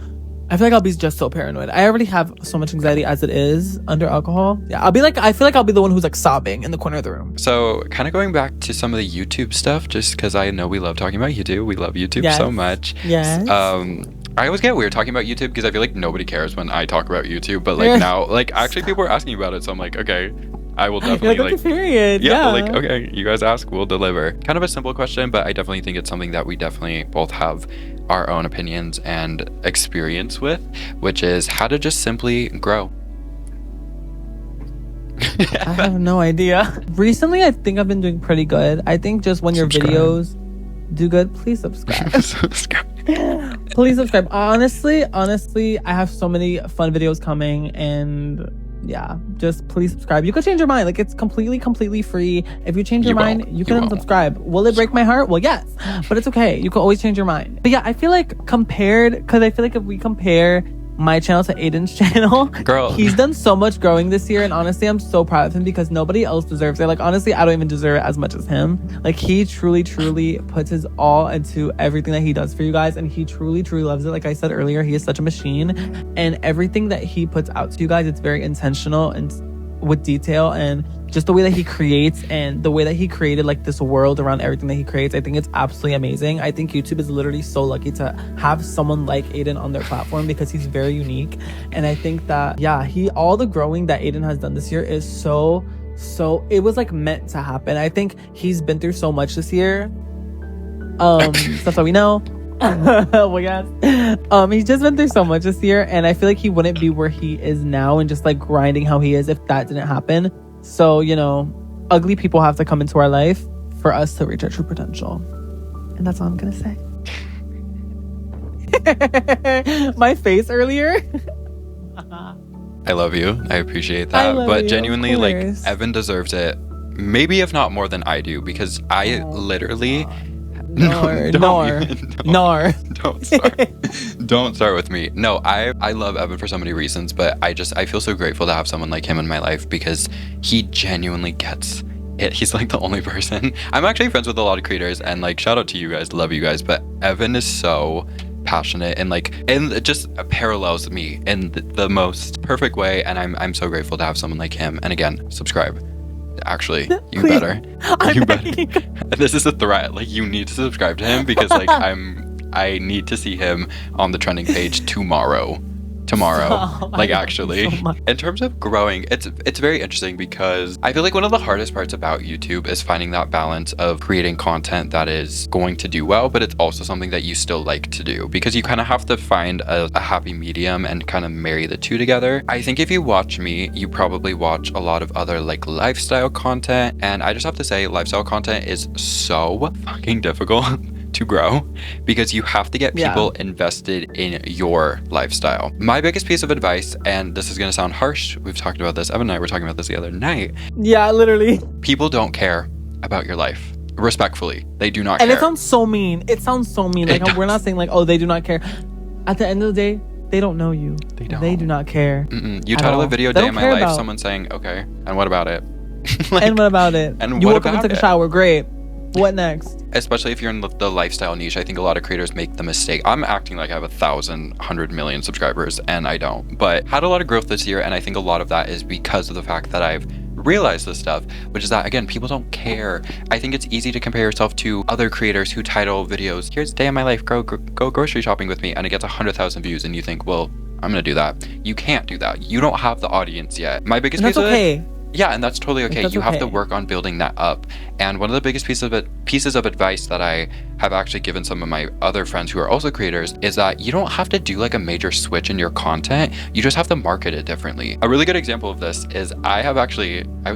I feel like I'll be just so paranoid. I already have so much anxiety as it is under alcohol. Yeah, I feel like I'll be the one who's like sobbing in the corner of the room. So kind of going back to some of the YouTube stuff, just because I know we love talking about YouTube. We love YouTube so much. Yes. I always get weird talking about YouTube because I feel like nobody cares when I talk about YouTube. But like now, like actually people are asking about it. So I'm like, okay, I will definitely like period. Yeah. Like, okay, you guys ask, we'll deliver. Kind of a simple question, but I definitely think it's something that we definitely both have our own opinions and experience with, which is how to just simply grow. I have no idea. Recently, I think I've been doing pretty good. I think just when your videos do good, please subscribe. Please subscribe. Honestly, I have so many fun videos coming, and yeah, just please subscribe. You could change your mind. Like, it's completely free. If you change your mind, you can unsubscribe. Will it break my heart? Well, yes, but it's okay. You can always change your mind. But yeah, I feel like because I feel like if we compare my channel to Aiden's channel. Girl. He's done so much growing this year, and honestly, I'm so proud of him because nobody else deserves it. Like, honestly, I don't even deserve it as much as him. Like, he truly, truly puts his all into everything that he does for you guys, and he truly, truly loves it. Like I said earlier, he is such a machine, and everything that he puts out to you guys, it's very intentional and with detail, and just the way that he creates and the way that he created like this world around everything that he creates. I think it's absolutely amazing. I think YouTube is literally so lucky to have someone like Aiden on their platform because he's very unique. And I think that, yeah, all the growing that Aiden has done this year is so it was like meant to happen. I think he's been through so much this year. Stuff that we know. Oh my god. He's just been through so much this year, and I feel like he wouldn't be where he is now and just like grinding how he is if that didn't happen. So, you know, ugly people have to come into our life for us to reach our true potential. And that's all I'm gonna say. My face earlier. I love you. I appreciate that. But genuinely, like, Evan deserves it. Maybe if not more than I do, because I literally... Don't start with me. No, I love Evan for so many reasons, but I feel so grateful to have someone like him in my life because he genuinely gets it. He's like the only person. I'm actually friends with a lot of creators, and like, shout out to you guys, love you guys, but Evan is so passionate and it just parallels me in the most perfect way, and I'm so grateful to have someone like him. And again, subscribe. Actually, you Please. Better. You better. This is a threat. Like, you need to subscribe to him because like I need to see him on the trending page tomorrow. Like, actually, so in terms of growing, it's very interesting because I feel like one of the hardest parts about YouTube is finding that balance of creating content that is going to do well, but it's also something that you still like to do, because you kind of have to find a happy medium and kind of marry the two together. I think if you watch me, you probably watch a lot of other like lifestyle content, and I just have to say lifestyle content is so fucking difficult to grow because you have to get people invested in your lifestyle. My biggest piece of advice, and this is going to sound harsh, we've talked about this, Evan and I were talking about this the other night. Yeah, literally. People don't care about your life. Respectfully, they do not care. And it sounds so mean. Like, we're not saying like, oh, they do not care. At the end of the day, they don't know you. They do not care. You title a video "Day in My Life," someone saying, okay, and what about it? Like, and what about it? And you what woke up and took a shower, great. What next? Especially if you're in the lifestyle niche, I think a lot of creators make the mistake. I'm acting like I have 100 million subscribers, and I don't. But had a lot of growth this year, and I think a lot of that is because of the fact that I've realized this stuff, which is that, again, people don't care. I think it's easy to compare yourself to other creators who title videos, "Here's a day in my life, go grocery shopping with me," and it gets 100,000 views, and you think, well, I'm gonna do that. You can't do that. You don't have the audience yet. My biggest piece of it... Yeah, and that's totally okay. You have to work on building that up. And one of the biggest pieces of advice that I have actually given some of my other friends who are also creators is that you don't have to do like a major switch in your content. You just have to market it differently. A really good example of this is I was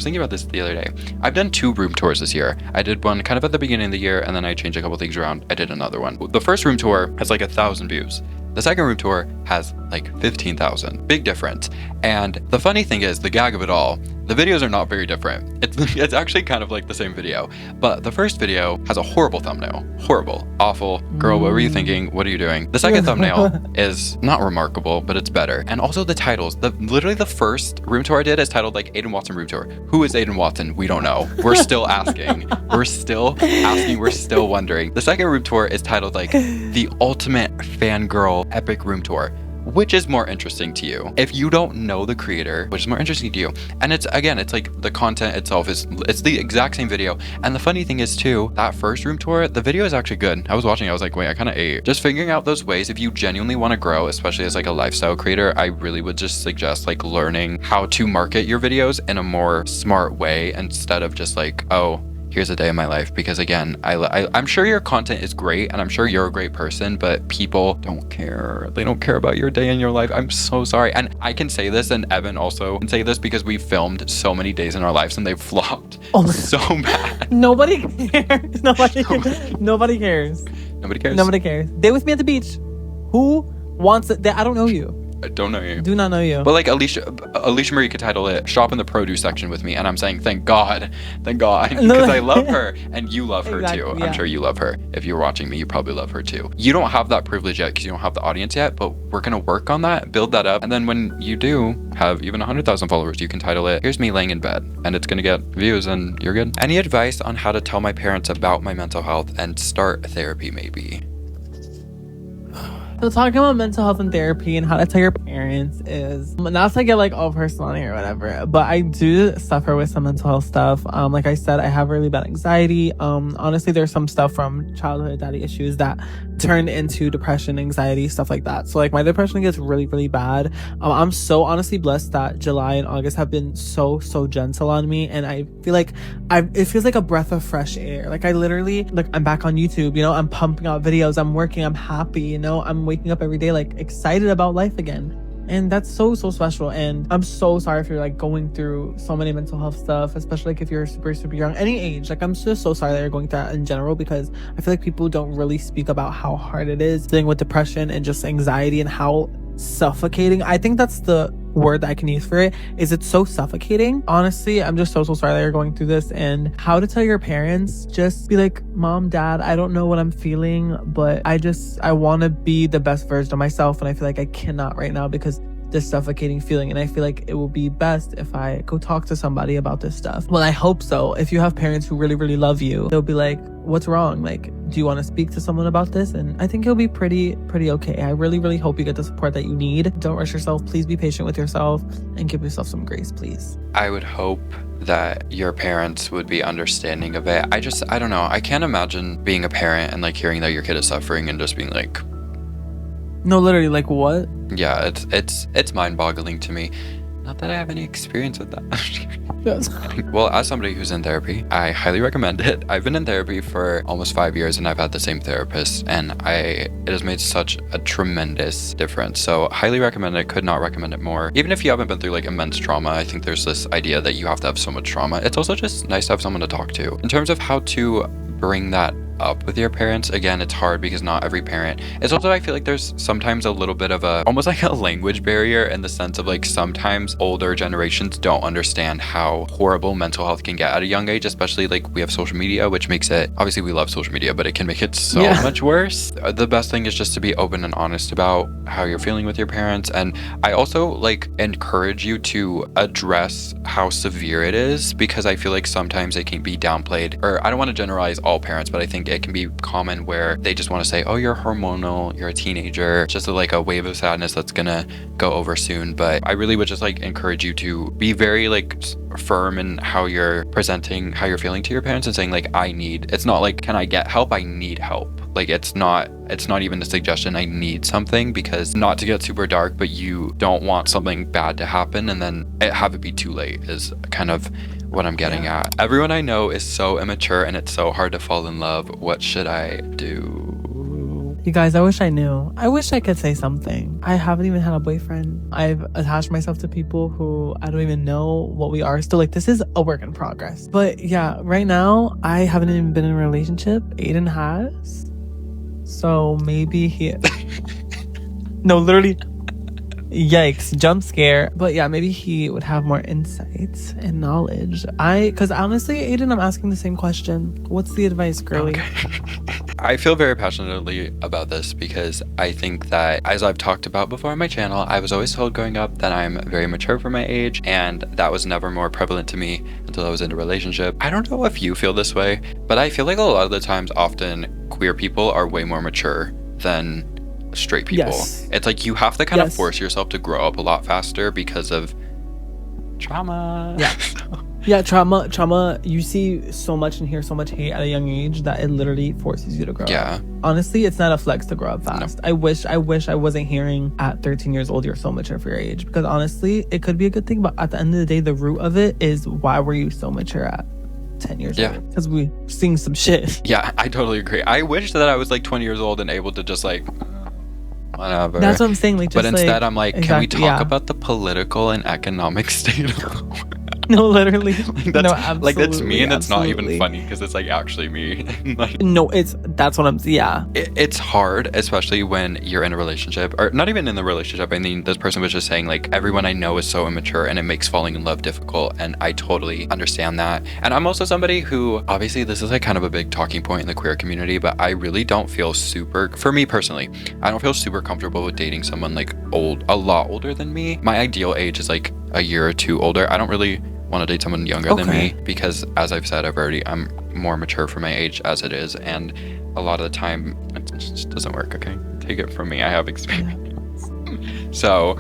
thinking about this the other day. I've done 2 room tours this year. I did one kind of at the beginning of the year, and then I changed a couple things around. I did another one. The first room tour has like 1,000 views. The second room tour has like 15,000. Big difference. And the funny thing is, the gag of it all, the videos are not very different. It's actually kind of like the same video. But the first video has a horrible thumbnail. Horrible. Awful. Girl, what were you thinking? What are you doing? The second thumbnail is not remarkable, but it's better. And also the titles. Literally the first room tour I did is titled like Aiden Watson Room Tour. Who is Aiden Watson? We don't know. We're still asking. We're still wondering. The second room tour is titled like The Ultimate Fangirl Epic Room Tour. Which is more interesting to you? If you don't know the creator, which is more interesting to you? And it's like the content itself it's the exact same video. And the funny thing is too, that first room tour, the video is actually good. I was watching, I was like, wait, I kind of ate. Just figuring out those ways, if you genuinely want to grow, especially as like a lifestyle creator, I really would just suggest like learning how to market your videos in a more smart way instead of just like, oh, here's a day in my life. Because again, I'm sure your content is great and I'm sure you're a great person, but people don't care. They don't care about your day in your life. I'm so sorry. And I can say this, and Evan also can say this, because we filmed so many days in our lives and they've flopped so bad. Nobody cares. Nobody cares. Nobody cares. Day with me at the beach. Who wants it? I don't know you. I don't know you. Do not know you. But like Alicia Marie could title it "Shop in the Produce Section with Me," and I'm saying thank God, because I love her, and you love her too. Yeah. I'm sure you love her. If you're watching me, you probably love her too. You don't have that privilege yet because you don't have the audience yet, but we're gonna work on that, build that up, and then when you do have even 100,000 followers, you can title it "Here's me laying in bed," and it's gonna get views, and you're good. Any advice on how to tell my parents about my mental health and start therapy, maybe? So talking about mental health and therapy and how to tell your parents is not to get like all personal on here or whatever, but I do suffer with some mental health stuff. Like I said, I have really bad anxiety. Honestly, there's some stuff from childhood daddy issues that turned into depression, anxiety, stuff like that. So like my depression gets really, really bad. I'm so honestly blessed that July and August have been so gentle on me, and I feel like it feels like a breath of fresh air. Like I literally, like I'm back on YouTube, you know, I'm pumping out videos, I'm working, I'm happy, you know, I'm waking up every day like excited about life again. And that's so special. And I'm so sorry if you're like going through so many mental health stuff, especially like if you're super young, any age. Like I'm just so sorry that you're going through that in general, because I feel like people don't really speak about how hard it is dealing with depression and just anxiety, and how suffocating. I think that's the word that I can use for it. Is it's so suffocating. Honestly, I'm just so sorry that you're going through this. And how to tell your parents, just be like, Mom, Dad, I don't know what I'm feeling, but I want to be the best version of myself, and I feel like I cannot right now because this suffocating feeling, and I feel like it will be best if I go talk to somebody about this stuff. Well, I hope so. If you have parents who really love you, they'll be like, what's wrong? Like, do you want to speak to someone about this? And I think you'll be pretty okay. I really hope you get the support that you need. Don't rush yourself. Please be patient with yourself and give yourself some grace, please. I would hope that your parents would be understanding of it. I don't know. I can't imagine being a parent and like hearing that your kid is suffering and just being like, no, literally, like what? Yeah, it's mind-boggling to me. Not that I have any experience with that. Yes. Well, as somebody who's in therapy, I highly recommend it. I've been in therapy for almost 5 years, and I've had the same therapist, and it has made such a tremendous difference. So highly recommend it. Could not recommend it more. Even if you haven't been through like immense trauma, I think there's this idea that you have to have so much trauma. It's also just nice to have someone to talk to. In terms of how to bring that up with your parents, again, it's hard because not every parent. It's also, I feel like there's sometimes a little bit of almost like a language barrier, in the sense of like sometimes older generations don't understand how horrible mental health can get at a young age, especially like we have social media, which makes it, obviously we love social media, but it can make it so much worse. The best thing is just to be open and honest about how you're feeling with your parents. And I also like encourage you to address how severe it is, because I feel like sometimes it can be downplayed, or I don't want to generalize all parents, but I think it can be common where they just want to say, oh, you're hormonal, you're a teenager, just like a wave of sadness that's gonna go over soon. But I really would just like encourage you to be very like firm in how you're presenting how you're feeling to your parents, and saying like, it's not like, can I get help? I need help. Like it's not even a suggestion, I need something, because not to get super dark, but you don't want something bad to happen and then have it be too late, is kind of what I'm getting at. Everyone I know is so immature, and it's so hard to fall in love. What should I do? You guys, I wish I knew. I wish I could say something. I haven't even had a boyfriend. I've attached myself to people who I don't even know what we are still. Like, this is a work in progress. But yeah, right now, I haven't even been in a relationship. Aiden has. So maybe he... No, literally... Yikes, jump scare. But yeah, maybe he would have more insights and knowledge. Because honestly, Aiden, I'm asking the same question. What's the advice, girly? Okay. I feel very passionately about this, because I think that, as I've talked about before on my channel, I was always told growing up that I'm very mature for my age, and that was never more prevalent to me until I was in a relationship. I don't know if you feel this way, but I feel like a lot of the times, often queer people are way more mature than straight people. Yes. It's like you have to kind of force yourself to grow up a lot faster because of trauma. Yeah. Yeah, trauma. You see so much and hear so much hate at a young age that it literally forces you to grow up. Honestly, it's not a flex to grow up fast. No. I wish I wasn't hearing at 13 years old you're so mature for your age, because honestly, it could be a good thing, but at the end of the day, the root of it is, why were you so mature at 10 years old? Because we seeing some shit. Yeah, I totally agree. I wish that I was like 20 years old and able to just like whatever. That's what I'm saying. Like, just but instead, like, I'm like, can we talk about the political and economic state of the world? No, literally. Like, that's, no, absolutely. Like, that's me, and it's not even absolutely. funny because it's like actually me. Like, No, that's what I'm. Yeah. It's hard, especially when you're in a relationship, or not even in the relationship. I mean, this person was just saying like everyone I know is so immature, and it makes falling in love difficult. And I totally understand that. And I'm also somebody who, obviously, this is like kind of a big talking point in the queer community, but I really don't feel super, for me personally, I don't feel super comfortable with dating someone like a lot older than me. My ideal age is like a year or two older. I don't really want to date someone younger than me because, as I've said, I'm more mature for my age as it is, and a lot of the time it just doesn't work. Okay, take it from me, I have experience. So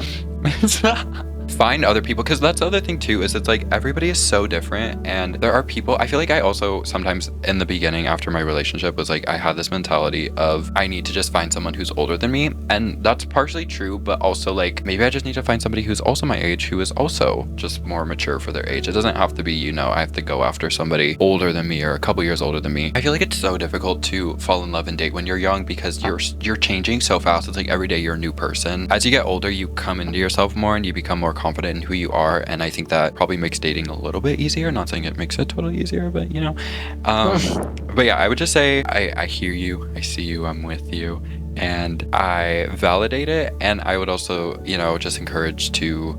find other people, because that's the other thing too, is it's like everybody is so different, and there are people, I feel like I also sometimes in the beginning after my relationship was like I had this mentality of I need to just find someone who's older than me, and that's partially true, but also like maybe I just need to find somebody who's also my age, who is also just more mature for their age. It doesn't have to be, you know, I have to go after somebody older than me or a couple years older than me. I feel like it's so difficult to fall in love and date when you're young because you're changing so fast. It's like every day you're a new person. As you get older, you come into yourself more and you become more confident in who you are, and I think that probably makes dating a little bit easier. Not saying it makes it totally easier, but you know. But yeah, I would just say I hear you, I see you, I'm with you, and I validate it. And I would also, you know, just encourage to,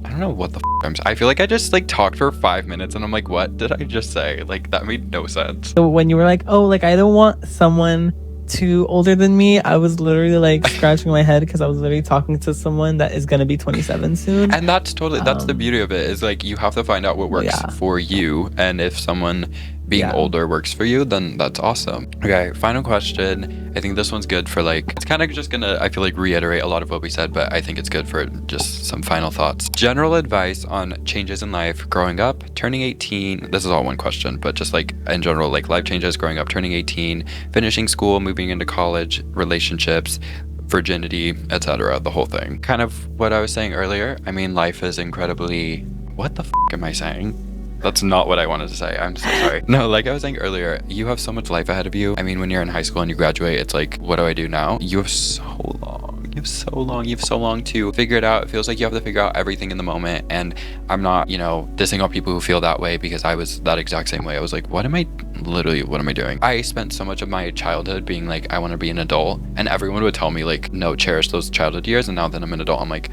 I don't know what the I feel like I just like talked for 5 minutes and I'm like, what did I just say? Like, that made no sense. So when you were like, oh, like I don't want someone too older than me, I was literally like scratching my head because I was literally talking to someone that is gonna be 27 soon. And that's totally, that's the beauty of it, is like you have to find out what works for you, and if someone being older works for you, then that's awesome. Okay, final question. I think this one's good for like, it's kind of just gonna, I feel like, reiterate a lot of what we said, but I think it's good for just some final thoughts. General advice on changes in life, growing up, turning 18. This is all one question, but just like in general, like life changes, growing up, turning 18, finishing school, moving into college, relationships, virginity, etc. The whole thing. Kind of what I was saying earlier. I mean, life is incredibly, what the am I saying? That's not what I wanted to say. I'm so sorry. No, like I was saying earlier, you have so much life ahead of you. I mean, when you're in high school and you graduate, it's like, what do I do now? You have so long. You have so long. You have so long to figure it out. It feels like you have to figure out everything in the moment. And I'm not, you know, dissing on people who feel that way, because I was that exact same way. I was like, what am I doing? I spent so much of my childhood being like, I want to be an adult. And everyone would tell me like, no, cherish those childhood years. And now that I'm an adult, I'm like,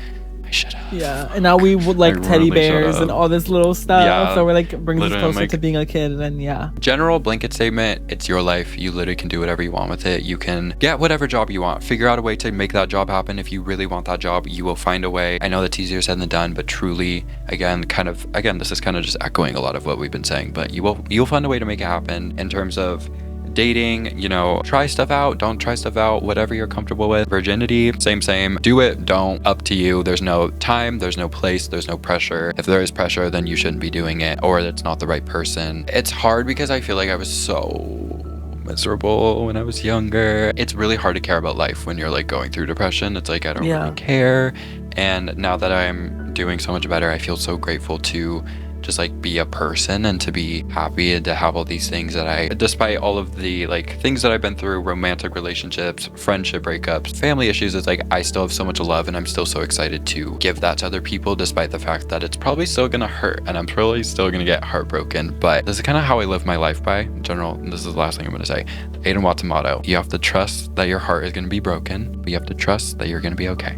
should have. Yeah, and now we would like teddy bears and all this little stuff. Yeah, so we're like bringing us closer like, to being a kid. And yeah. General blanket statement: it's your life. You literally can do whatever you want with it. You can get whatever job you want. Figure out a way to make that job happen. If you really want that job, you will find a way. I know that's easier said than done, but truly, again, this is kind of just echoing a lot of what we've been saying. But you'll find a way to make it happen. In terms of dating, you know, try stuff out, don't try stuff out, whatever you're comfortable with. Virginity, same, do it, don't, up to you. There's no time, there's no place, there's no pressure. If there is pressure, then you shouldn't be doing it, or it's not the right person. It's hard because I feel like I was so miserable when I was younger. It's really hard to care about life when you're like going through depression. It's like I don't really care. And now that I'm doing so much better, I feel so grateful to just like be a person and to be happy and to have all these things that despite all of the like things that I've been through, romantic relationships, friendship breakups, family issues, it's like I still have so much love, and I'm still so excited to give that to other people, despite the fact that it's probably still gonna hurt and I'm probably still gonna get heartbroken. But this is kind of how I live my life by. In general, and this is the last thing I'm gonna say, Aiden Watson motto: you have to trust that your heart is gonna be broken, but you have to trust that you're gonna be okay.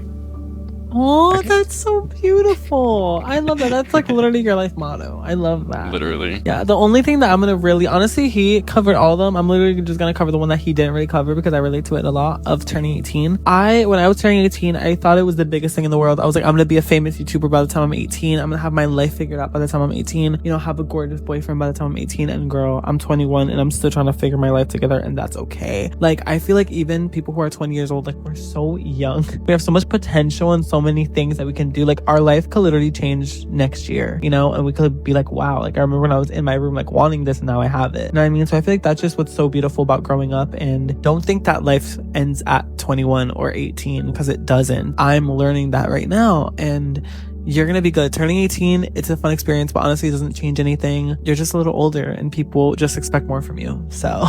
Oh, okay. That's so beautiful. I love that. That's like literally your life motto. I love that. Literally. Yeah, the only thing that I'm gonna really, honestly, he covered all of them. I'm literally just gonna cover the one that he didn't really cover because I relate to it a lot, of turning 18. When I was turning 18, I thought it was the biggest thing in the world. I was like, I'm gonna be a famous YouTuber by the time I'm 18. I'm gonna have my life figured out by the time I'm 18. You know, have a gorgeous boyfriend by the time I'm 18. And girl, I'm 21 and I'm still trying to figure my life together, and that's okay. Like, I feel like even people who are 20 years old, like, we're so young. We have so much potential and so many things that we can do. Like, our life could literally change next year, you know, and we could be like, wow, like I remember when I was in my room like wanting this and now I have it. You know what I mean? So I feel like that's just what's so beautiful about growing up. And don't think that life ends at 21 or 18, because it doesn't. I'm learning that right now, and you're gonna be good. Turning 18, it's a fun experience, but honestly it doesn't change anything. You're just a little older and people just expect more from you. So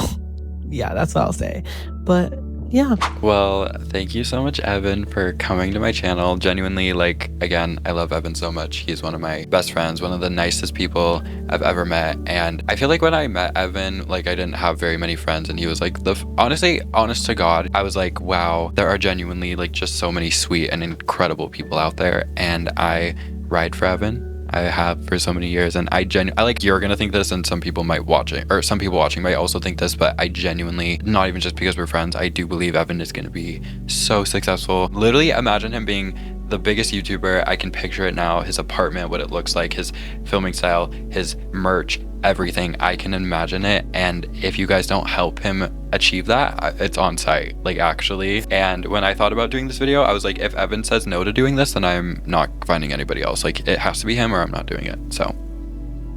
yeah, that's what I'll say. But Yeah. Well, thank you so much, Evan, for coming to my channel. Genuinely, like, again, I love Evan so much. He's one of my best friends, one of the nicest people I've ever met. And I feel like when I met Evan, like, I didn't have very many friends, and he was like honestly, honest to God, I was like, wow, there are genuinely like just so many sweet and incredible people out there. And I ride for Evan. I have for so many years, and I like, you're gonna think this, and some people might watch it, or some people watching might also think this, but I genuinely, not even just because we're friends, I do believe Evan is gonna be so successful. Literally imagine him being the biggest YouTuber. I can picture it now, his apartment, what it looks like, his filming style, his merch, everything. I can imagine it. And if you guys don't help him achieve that, it's on site, like, actually. And when I thought about doing this video, I was like, if Evan says no to doing this, then I'm not finding anybody else. Like, it has to be him or I'm not doing it. So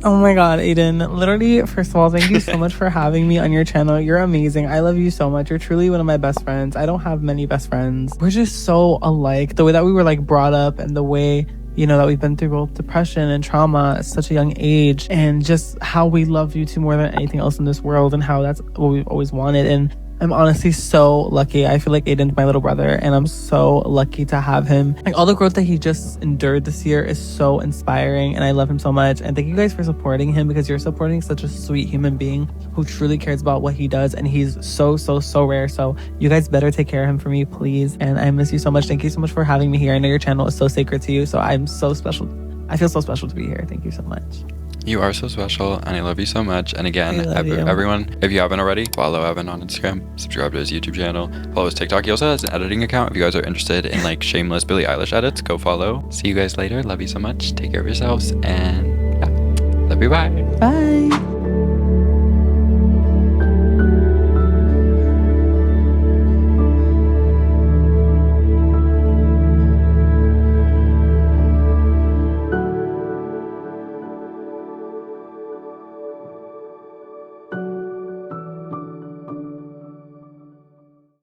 Oh my God, Aiden. Literally, first of all, thank you so much for having me on your channel. You're amazing. I love you so much. You're truly one of my best friends. I don't have many best friends. We're just so alike. The way that we were like brought up, and the way, you know, that we've been through both depression and trauma at such a young age, and just how we love you two more than anything else in this world, and how that's what we've always wanted. And I'm honestly so lucky. I feel like Aiden's my little brother, and I'm so lucky to have him. Like, all the growth that he just endured this year is so inspiring, and I love him so much. And thank you guys for supporting him, because you're supporting such a sweet human being who truly cares about what he does, and he's so rare. So you guys better take care of him for me, please. And I miss you so much. Thank you so much for having me here. I know your channel is so sacred to you, so I'm so special. I feel so special to be here. Thank you so much. you are so special, and I love you so much. And again, you. everyone, if you haven't already, follow Evan on Instagram, subscribe to his YouTube channel, follow his TikTok. He also has an editing account. If you guys are interested in like shameless Billie Eilish edits, go follow. See you guys later. Love you so much. Take care of yourselves, and yeah, love you. Bye. Bye.